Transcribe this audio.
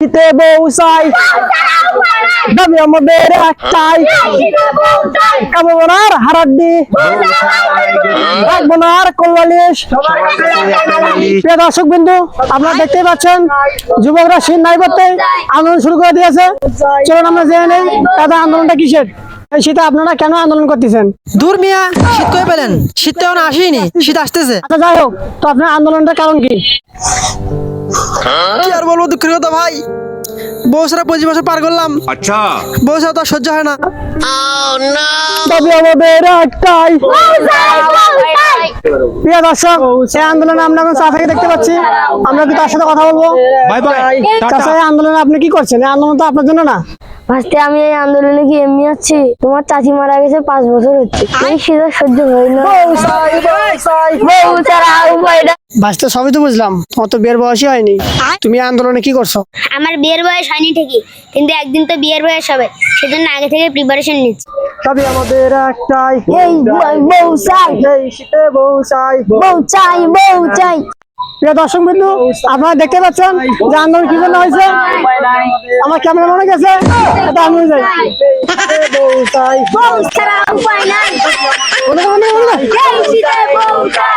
শীতে বউ চাই দাবি আমাদের একটাই খাবো না আর হারাড্ডি রাখবো না আর কল্যাণিস। প্রিয় দর্শক বিন্দু, আপনারা দেখতেই পাচ্ছেন যুবকরা শীত নাই করতে আন্দোলন শুরু করে দিয়েছে। চলুন আমরা জেনে নেই তাদের আন্দোলনটা কিসের, এই শীতে আপনারা কেন আন্দোলন করতেছেন। দূর মিয়া, শীত কই পেলেন? শীত তো এখন আসেনি, শীত আসতেছে। আচ্ছা যাই হোক, তো আপনার আন্দোলনটার কারণ কি? কি আর বলবো, দুঃখের কথা ভাই, বউ সারা 25 বছর পার করলাম, अच्छा বউ সারা তো আর সহ্য হয় না। দাবি আমাদের একটাই। প্রিয় দর্শক, এই আন্দোলনে আমরা এখন চা থেকে দেখতে পাচ্ছি, আমরা কি তার সাথে কথা বলবো। बाय बाय চাচা, এই আন্দোলনে আপনি কি করছেন? এই আন্দোলন তো আপনার জন্য না। ভাসতে আমি এই আন্দোলনে কি এমনি আছি? তোমার চাচি মারা গেছে 5 বছর হচ্ছে, এই শীতের সহ্য হয় না। বউ ছাড়া উপায় নাই। বাঁচতে সবই তো বুঝলাম, অত বিয়ের বয়সই হয়নি, তুমি এই আন্দোলনে কি করছো? আমার বিয়ের বয়স হয়নি ঠিকই, কিন্তু একদিন তো বিয়ের বয়স হবে, সেজন্য আগে থেকে প্রিপারেশন নিচ্ছি। দাবি আমাদের একটাই, এই বউ চাই, এই শীতে বউ চাই। বউ চাই, বউ চাই। প্রিয় দর্শক বিন্দু, আপনারা দেখতে পাচ্ছেন যে আন্দোলন কি জন্য হয়েছে। আমার ক্যামেরা মনে গেছে, এটা আমি যাই। বউ চাই, বউ ছাড়া উপায় নাই। বলে দাও, বলে দাও, বলে দাও। এই শীতে বউ চাই।